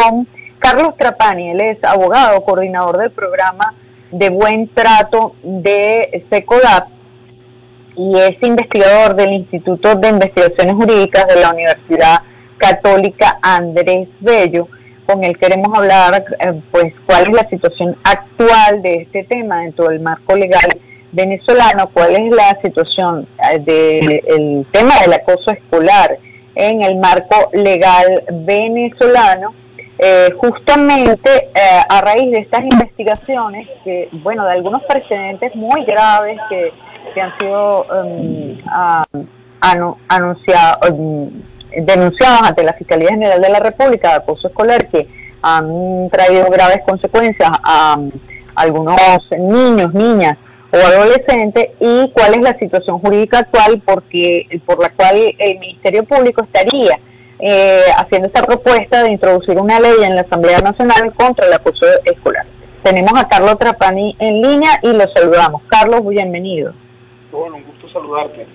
con Carlos Trapani. Él es abogado, coordinador del programa de Buen Trato de SECODAP y es investigador del Instituto de Investigaciones Jurídicas de la Universidad Católica Andrés Bello. Con él queremos hablar, pues, cuál es la situación actual de este tema dentro del marco legal venezolano, cuál es la situación del tema del acoso escolar en el marco legal venezolano, justamente a raíz de estas investigaciones que, bueno, de algunos precedentes muy graves que han sido denunciados ante la Fiscalía General de la República de acoso escolar, que han traído graves consecuencias a algunos niños, niñas o adolescentes, y cuál es la situación jurídica actual por la cual el Ministerio Público estaría haciendo esta propuesta de introducir una ley en la Asamblea Nacional contra el acoso escolar. Tenemos a Carlos Trapani en línea y lo saludamos. Carlos, bienvenido. Bueno, un gusto saludarte.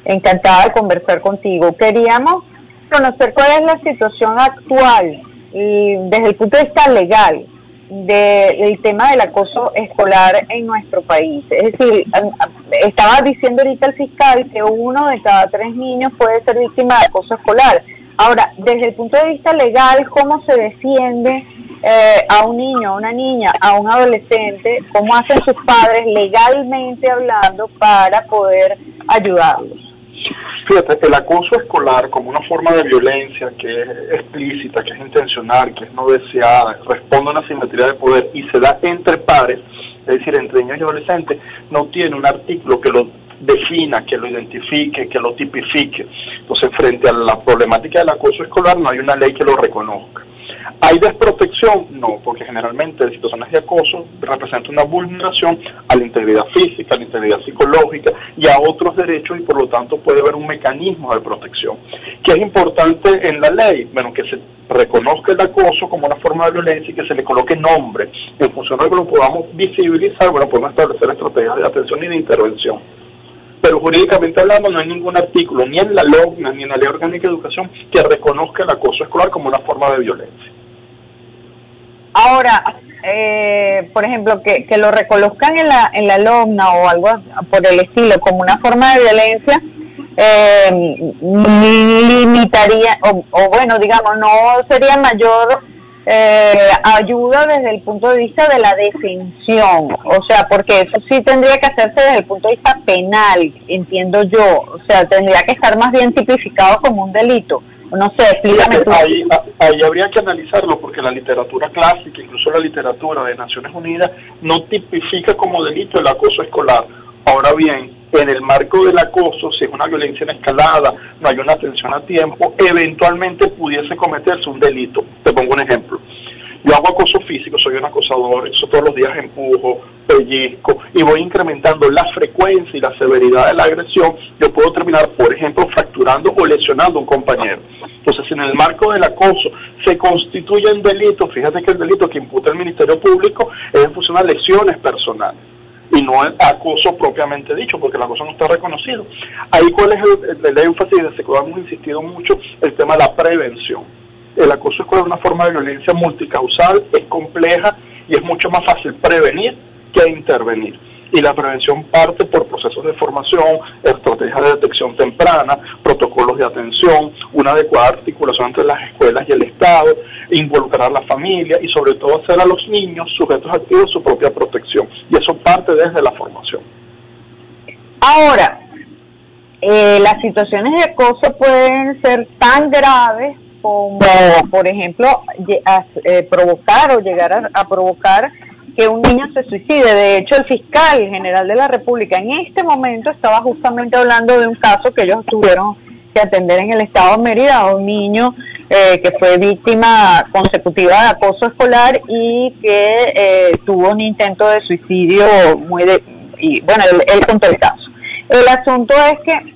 Encantada de conversar contigo. Queríamos conocer cuál es la situación actual desde el punto de vista legal del tema del acoso escolar en nuestro país. Es decir, estaba diciendo ahorita el fiscal que 1 de cada 3 niños puede ser víctima de acoso escolar. Ahora, desde el punto de vista legal, ¿cómo se defiende a un niño, a una niña, a un adolescente? ¿Cómo hacen sus padres legalmente hablando para poder ayudarlos? Fíjate, el acoso escolar como una forma de violencia que es explícita, que es intencional, que es no deseada, responde a una asimetría de poder y se da entre pares, es decir, entre niños y adolescentes, no tiene un artículo que lo defina, que lo identifique, que lo tipifique. Entonces, frente a la problemática del acoso escolar, no hay una ley que lo reconozca. ¿Hay desprotección? No, porque generalmente las situaciones de acoso representan una vulneración a la integridad física, a la integridad psicológica y a otros derechos, y por lo tanto puede haber un mecanismo de protección. ¿Qué es importante en la ley? Bueno, que se reconozca el acoso como una forma de violencia y que se le coloque nombre. En función de que lo podamos visibilizar, bueno, podemos establecer estrategias de atención y de intervención. Pero jurídicamente hablando no hay ningún artículo, ni en la LOGNA, ni en la Ley Orgánica de Educación, que reconozca el acoso escolar como una forma de violencia. Ahora, por ejemplo, que lo reconozcan en la LOGNA o algo por el estilo como una forma de violencia, limitaría, o bueno, digamos, no sería mayor ayuda desde el punto de vista de la defensión, o sea, porque eso sí tendría que hacerse desde el punto de vista penal, entiendo yo, o sea, tendría que estar más bien tipificado como un delito. No sé, explícame tú. Ahí habría que analizarlo, porque la literatura clásica, incluso la literatura de Naciones Unidas, no tipifica como delito el acoso escolar. Ahora bien, en el marco del acoso, si es una violencia en escalada, no hay una atención a tiempo, eventualmente pudiese cometerse un delito. Te pongo un ejemplo. Yo hago acoso físico, soy un acosador, eso todos los días empujo, pellizco, y voy incrementando la frecuencia y la severidad de la agresión. Yo puedo terminar, por ejemplo, fracturando o lesionando a un compañero. Entonces, si en el marco del acoso se constituye un delito, fíjate que el delito que imputa el Ministerio Público es en función a lesiones personales y no el acoso propiamente dicho, porque el acoso no está reconocido. Ahí, ¿cuál es el énfasis de SECODAP? Hemos insistido mucho el tema de la prevención. El acoso escolar es una forma de violencia multicausal, es compleja y es mucho más fácil prevenir que intervenir. Y la prevención parte por procesos de formación, estrategias de detección temprana, protocolos de atención, una adecuada articulación entre las escuelas y el Estado, involucrar a la familia y sobre todo hacer a los niños sujetos activos de su propia protección. Y eso parte desde la formación. Ahora, las situaciones de acoso pueden ser tan graves como, por ejemplo, provocar o llegar a provocar que un niño se suicide. De hecho, el fiscal general de la República en este momento estaba justamente hablando de un caso que ellos tuvieron que atender en el estado de Mérida, un niño que fue víctima consecutiva de acoso escolar y que tuvo un intento de suicidio y bueno, él contó el caso. El asunto es que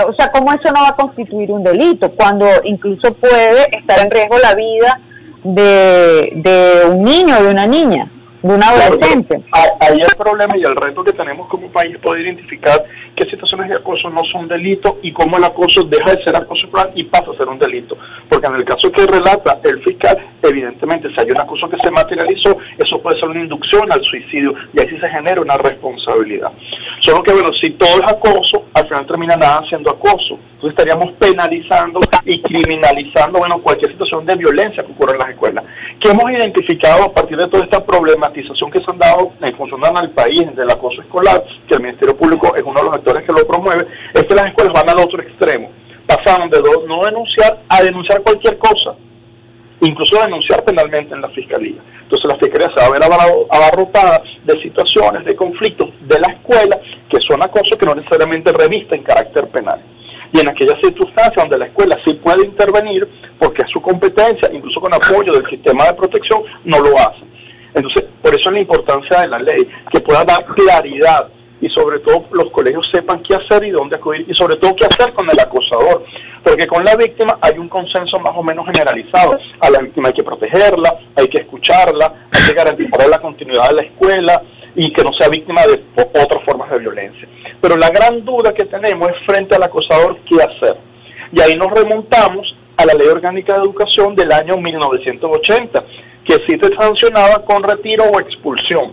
o sea, ¿cómo eso no va a constituir un delito? Cuando incluso puede estar en riesgo la vida de un niño o de una niña. de un adolescente. Ahí el problema y el reto que tenemos como país es poder identificar qué situaciones de acoso no son delitos y cómo el acoso deja de ser acoso escolar y pasa a ser un delito. Porque en el caso que relata el fiscal, evidentemente si hay un acoso que se materializó, eso puede ser una inducción al suicidio y ahí sí se genera una responsabilidad. Solo que bueno, si todo es acoso, al final termina nada siendo acoso. Entonces estaríamos penalizando y criminalizando, bueno, cualquier situación de violencia que ocurre en las escuelas. ¿Qué hemos identificado a partir de toda esta problematización que se han dado en función del país del acoso escolar, que el Ministerio Público es uno de los actores que lo promueve? Es que las escuelas van al otro extremo. Pasaron de no denunciar a denunciar cualquier cosa, incluso a denunciar penalmente en la fiscalía. Entonces la fiscalía se va a ver abarrotada de situaciones, de conflictos de la escuela que son acosos que no necesariamente revisten carácter penal. Y en aquellas circunstancias donde la escuela sí puede intervenir, porque es su competencia, incluso con apoyo del sistema de protección, no lo hace. Entonces, por eso es la importancia de la ley, que pueda dar claridad y sobre todo los colegios sepan qué hacer y dónde acudir y sobre todo qué hacer con el acosador, porque con la víctima hay un consenso más o menos generalizado. A la víctima hay que protegerla, hay que escucharla, hay que garantizar la continuidad de la escuela y que no sea víctima de otras formas de violencia. Pero la gran duda que tenemos es frente al acosador, ¿qué hacer? Y ahí nos remontamos a la Ley Orgánica de Educación del año 1980, que sí se sancionaba con retiro o expulsión.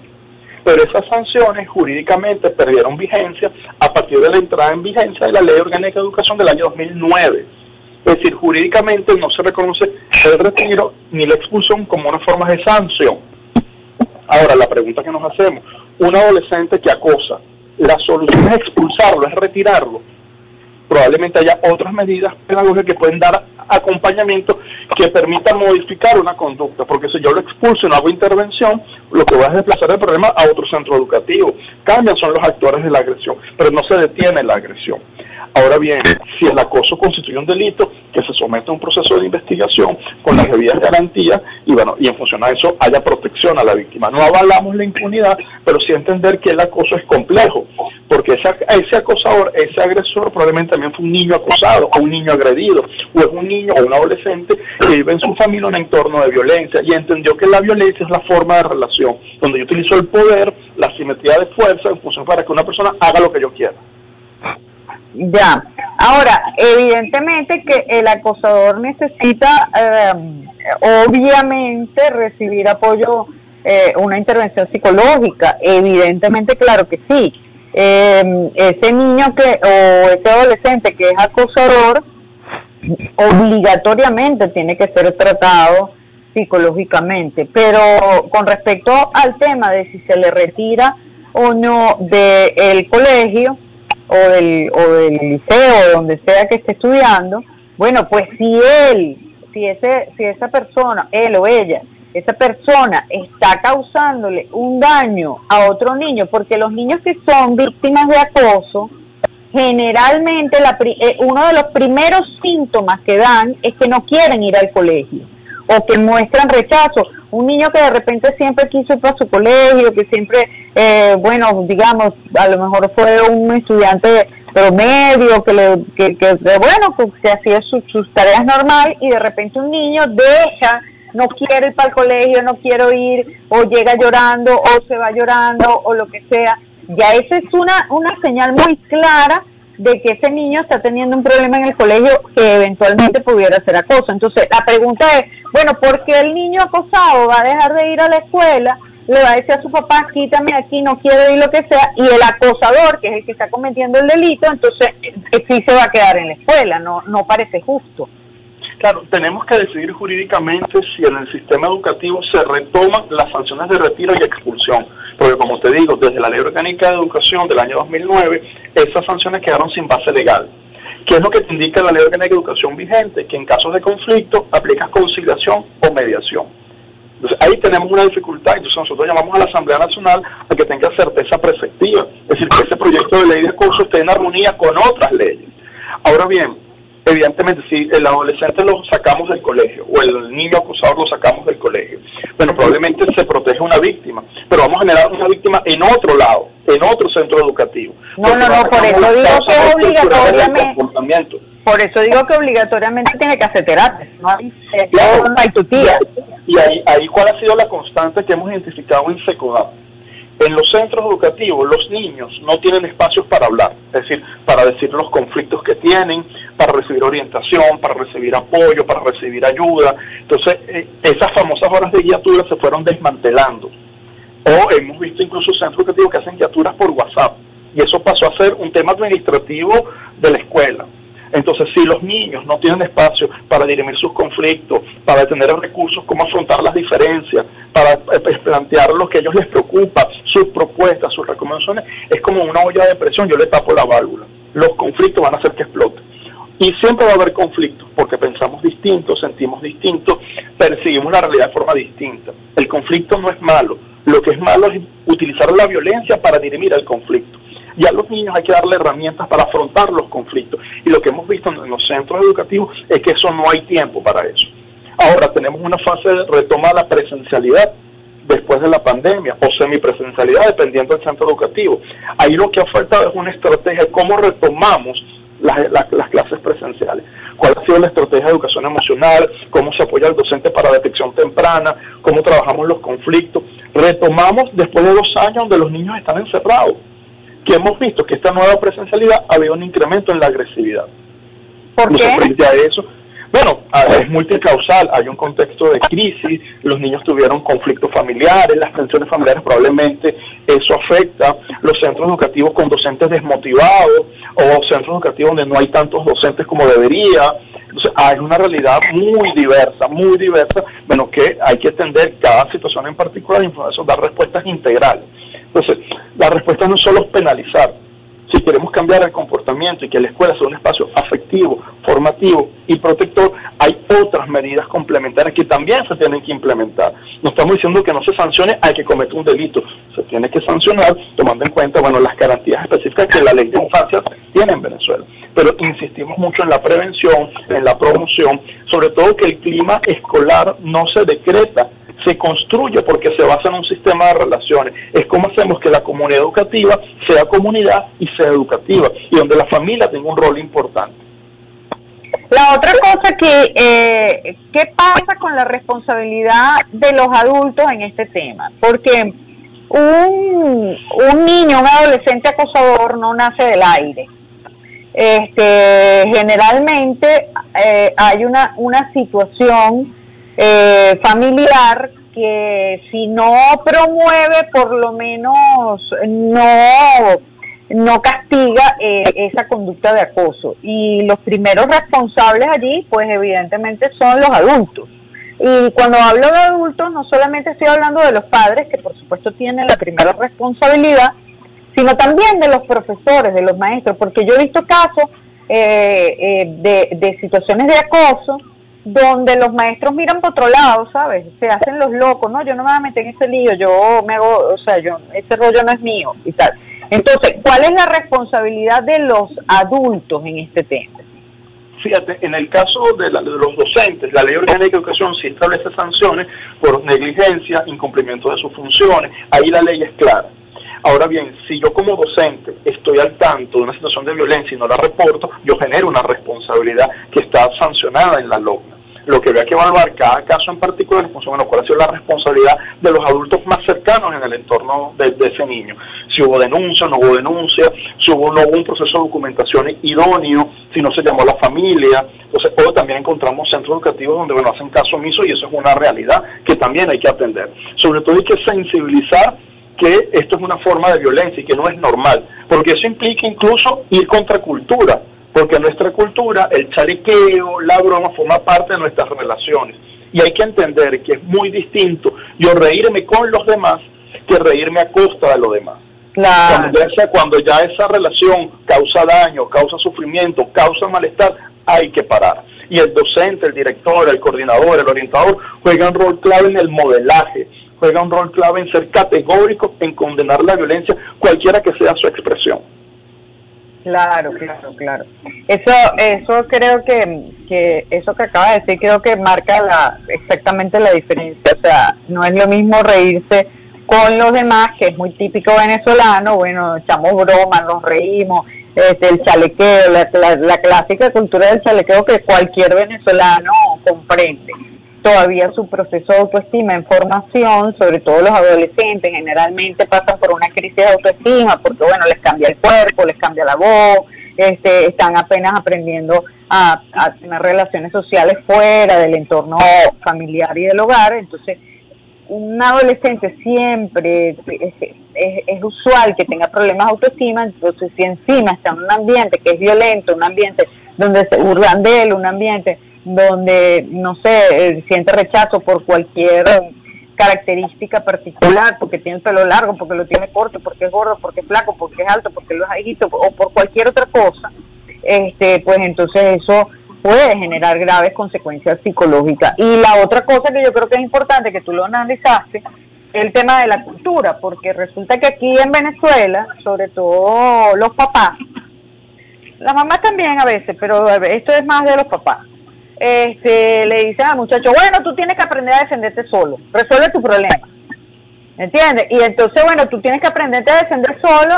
Pero esas sanciones jurídicamente perdieron vigencia a partir de la entrada en vigencia de la Ley Orgánica de Educación del año 2009. Es decir, jurídicamente no se reconoce el retiro ni la expulsión como una forma de sanción. Ahora, la pregunta que nos hacemos, un adolescente que acosa, ¿la solución es expulsarlo, es retirarlo? Probablemente haya otras medidas pedagógicas que pueden dar acompañamiento que permitan modificar una conducta, porque si yo lo expulso y no hago intervención, lo que va a desplazar el problema a otro centro educativo. Cambian son los actores de la agresión, pero no se detiene la agresión. Ahora bien, si el acoso constituye un delito, que se someta a un proceso de investigación con las debidas garantías y bueno, y en función a eso haya protección a la víctima. No avalamos la impunidad, pero sí entender que el acoso es complejo, porque ese acosador, ese agresor probablemente también fue un niño acosado o un niño agredido, o es un niño o un adolescente que vive en su familia en un entorno de violencia y entendió que la violencia es la forma de relación, donde yo utilizo el poder, la simetría de fuerza en función para que una persona haga lo que yo quiera. Ya, ahora, evidentemente que el acosador necesita, obviamente, recibir apoyo, una intervención psicológica, evidentemente, claro que sí. Ese niño o ese adolescente que es acosador, obligatoriamente tiene que ser tratado psicológicamente, pero con respecto al tema de si se le retira o no del colegio, o del liceo, donde sea que esté estudiando, bueno, pues si esa persona, él o ella, esa persona está causándole un daño a otro niño, porque los niños que son víctimas de acoso, generalmente uno de los primeros síntomas que dan es que no quieren ir al colegio, o que muestran rechazo. Un niño que de repente siempre quiso ir para su colegio, que siempre, bueno, digamos, a lo mejor fue un estudiante promedio, que hacía sus tareas normal, y de repente un niño no quiere ir para el colegio, no quiero ir, o llega llorando, o se va llorando, o lo que sea. Ya esa es una señal muy clara de que ese niño está teniendo un problema en el colegio que eventualmente pudiera ser acoso. Entonces, la pregunta es, bueno, ¿por qué el niño acosado va a dejar de ir a la escuela? Le va a decir a su papá, quítame aquí, no quiero ir, lo que sea, y el acosador, que es el que está cometiendo el delito, entonces sí se va a quedar en la escuela, no parece justo. Claro, tenemos que decidir jurídicamente si en el sistema educativo se retoman las sanciones de retiro y expulsión, porque como te digo, desde la Ley Orgánica de Educación del año 2009, esas sanciones quedaron sin base legal. ¿Qué es lo que te indica la Ley Orgánica de Educación vigente? Que en casos de conflicto aplicas conciliación o mediación. Entonces ahí tenemos una dificultad, entonces nosotros llamamos a la Asamblea Nacional a que tenga certeza preceptiva, es decir, que ese proyecto de ley de acoso esté en armonía con otras leyes. Ahora bien, evidentemente, si el adolescente lo sacamos del colegio o el niño acosador lo sacamos del colegio, bueno, probablemente se protege una víctima, pero vamos a generar una víctima en otro lado, en otro centro educativo. No, por eso digo que obligatoriamente, por eso digo que obligatoriamente tiene que hacer terapia, no hay tu tía. Y ahí ¿cuál ha sido la constante que hemos identificado en SECODAP? En los centros educativos los niños no tienen espacios para hablar, es decir, para decir los conflictos que tienen, para recibir orientación, para recibir apoyo, para recibir ayuda. Entonces, esas famosas horas de guiatura se fueron desmantelando. O hemos visto incluso centros educativos que hacen guiaturas por WhatsApp, y eso pasó a ser un tema administrativo de la escuela. Entonces, si los niños no tienen espacio para dirimir sus conflictos, para tener recursos, cómo afrontar las diferencias, para plantear lo que a ellos les preocupa, sus propuestas, sus recomendaciones, es como una olla de presión, yo le tapo la válvula. Los conflictos van a hacer que explote. Y siempre va a haber conflictos, porque pensamos distinto, sentimos distinto, percibimos la realidad de forma distinta. El conflicto no es malo, lo que es malo es utilizar la violencia para dirimir el conflicto. Y a los niños hay que darle herramientas para afrontar los conflictos. Y lo que hemos visto en los centros educativos es que eso no hay tiempo para eso. Ahora tenemos una fase de retomar la presencialidad después de la pandemia, o semipresencialidad, dependiendo del centro educativo. Ahí lo que ha faltado es una estrategia de cómo retomamos las clases presenciales. ¿Cuál ha sido la estrategia de educación emocional? ¿Cómo se apoya al docente para detección temprana? ¿Cómo trabajamos los conflictos? Retomamos después de 2 años donde los niños están encerrados, que hemos visto que esta nueva presencialidad ha habido un incremento en la agresividad. ¿Por qué? Frente a eso, bueno, es multicausal, hay un contexto de crisis, los niños tuvieron conflictos familiares, las tensiones familiares probablemente eso afecta, los centros educativos con docentes desmotivados, o centros educativos donde no hay tantos docentes como debería. Entonces hay una realidad muy diversa, bueno, que hay que atender cada situación en particular y por eso dar respuestas integrales. Entonces, la respuesta no solo es penalizar. Si queremos cambiar el comportamiento y que la escuela sea un espacio afectivo, formativo y protector, hay otras medidas complementarias que también se tienen que implementar. No estamos diciendo que no se sancione al que comete un delito, se tiene que sancionar tomando en cuenta, bueno, las garantías específicas que la ley de infancia tiene en Venezuela. Pero insistimos mucho en la prevención, en la promoción, sobre todo que el clima escolar no se decreta, se construye porque se basa en un sistema de relaciones. Es como hacemos que la comunidad educativa sea comunidad y sea educativa, y donde la familia tenga un rol importante. La otra cosa que, ¿qué pasa con la responsabilidad de los adultos en este tema? Porque un niño, un adolescente acosador no nace del aire. Generalmente hay una situación familiar que si no promueve, por lo menos no castiga esa conducta de acoso. Y los primeros responsables allí, pues evidentemente son los adultos. Y cuando hablo de adultos, no solamente estoy hablando de los padres, que por supuesto tienen la primera responsabilidad, sino también de los profesores, de los maestros, porque yo he visto casos de situaciones de acoso donde los maestros miran por otro lado, ¿sabes? Se hacen los locos, no, yo no me voy a meter en ese lío, yo me hago, o sea, ese rollo no es mío y tal. Entonces, ¿cuál es la responsabilidad de los adultos en este tema? Fíjate, en el caso de los docentes, la Ley Orgánica de Educación sí establece sanciones por negligencia, incumplimiento de sus funciones, ahí la ley es clara. Ahora bien, si yo como docente estoy al tanto de una situación de violencia y no la reporto, yo genero una responsabilidad que está sancionada en la LOGNA. Lo que había que evaluar cada caso en particular, bueno, cuál ha sido la responsabilidad de los adultos más cercanos en el entorno de ese niño. Si hubo denuncia, no hubo denuncia, si no hubo un proceso de documentación idóneo, si no se llamó a la familia. Entonces, o también encontramos centros educativos donde, bueno, hacen caso omiso y eso es una realidad que también hay que atender. Sobre todo hay que sensibilizar que esto es una forma de violencia y que no es normal, porque eso implica incluso ir contra cultura, porque en nuestra cultura el chalequeo, la broma forma parte de nuestras relaciones, y hay que entender que es muy distinto yo reírme con los demás que reírme a costa de los demás. Claro. Cuando ya esa relación causa daño, causa sufrimiento, causa malestar, hay que parar. Y el docente, el director, el coordinador, el orientador juega un rol clave en el modelaje, juega un rol clave en ser categórico, en condenar la violencia, cualquiera que sea su expresión. Claro. Eso creo que eso que acaba de decir creo que marca exactamente la diferencia. O sea, no es lo mismo reírse con los demás, que es muy típico venezolano, bueno, echamos bromas, nos reímos, el chalequeo, la clásica cultura del chalequeo que cualquier venezolano comprende. todavía su proceso de autoestima en formación, sobre todo los adolescentes, generalmente pasan por una crisis de autoestima, porque bueno, les cambia el cuerpo, les cambia la voz, están apenas aprendiendo a tener relaciones sociales fuera del entorno familiar y del hogar. Entonces, un adolescente siempre es usual que tenga problemas de autoestima. Entonces, si encima está en un ambiente que es violento, un ambiente donde se burlan de él, un ambiente donde, no sé, siente rechazo por cualquier característica particular, porque tiene el pelo largo, porque lo tiene corto, porque es gordo, porque es flaco, porque es alto, porque lo es bajito, o por cualquier otra cosa, pues entonces eso puede generar graves consecuencias psicológicas. Y la otra cosa que yo creo que es importante, que tú lo analizaste, el tema de la cultura, porque resulta que aquí en Venezuela, sobre todo los papás, la mamá también a veces, pero esto es más de los papás, le dicen al muchacho, bueno, tú tienes que aprender a defenderte solo, resuelve tu problema, ¿entiendes? Y entonces, bueno, tú tienes que aprenderte a defender solo,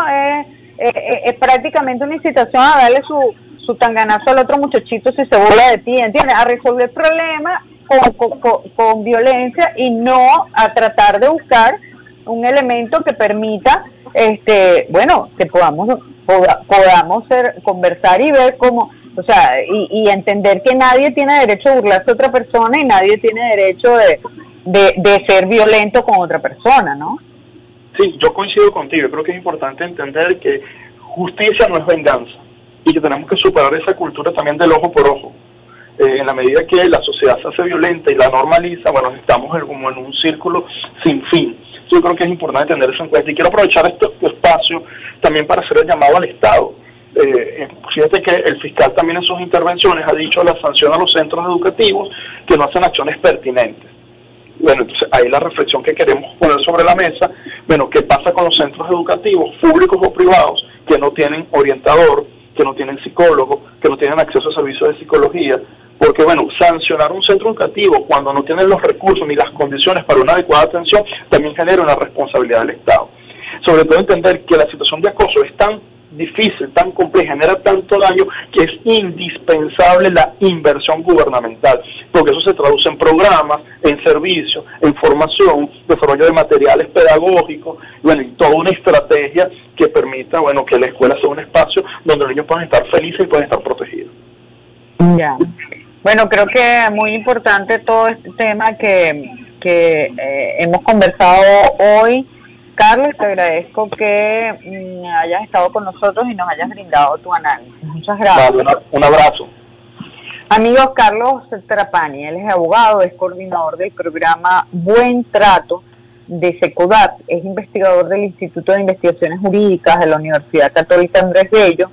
es prácticamente una incitación a darle su tanganazo al otro muchachito si se burla de ti, ¿entiendes? A resolver el problema con violencia y no a tratar de buscar un elemento que permita, bueno, que podamos conversar y ver cómo, o sea, y entender que nadie tiene derecho a burlarse a otra persona y nadie tiene derecho de ser violento con otra persona, ¿no? Sí, yo coincido contigo. Creo que es importante entender que justicia no es venganza y que tenemos que superar esa cultura también del ojo por ojo. En la medida que la sociedad se hace violenta y la normaliza, bueno, estamos como en un círculo sin fin. Yo creo que es importante tener eso en cuenta. Y quiero aprovechar este espacio también para hacer el llamado al Estado. Fíjate que el fiscal también en sus intervenciones ha dicho la sanción a los centros educativos que no hacen acciones pertinentes. Bueno, entonces ahí la reflexión que queremos poner sobre la mesa, bueno, ¿qué pasa con los centros educativos, públicos o privados, que no tienen orientador, que no tienen psicólogo, que no tienen acceso a servicios de psicología? Porque, bueno, sancionar un centro educativo cuando no tienen los recursos ni las condiciones para una adecuada atención también genera una responsabilidad del Estado. Sobre todo entender que la situación de acoso es tan difícil, tan compleja, genera tanto daño que es indispensable la inversión gubernamental, porque eso se traduce en programas, en servicios, en formación, desarrollo de materiales pedagógicos, bueno, y toda una estrategia que permita, bueno, que la escuela sea un espacio donde los niños puedan estar felices y puedan estar protegidos. Ya. Bueno, creo que es muy importante todo este tema que hemos conversado hoy. Carlos, te agradezco que hayas estado con nosotros y nos hayas brindado tu análisis. Muchas gracias. Vale, un abrazo. Amigos, Carlos Trapani, él es abogado, es coordinador del programa Buen Trato de SECODAT, es investigador del Instituto de Investigaciones Jurídicas de la Universidad Católica Andrés Bello,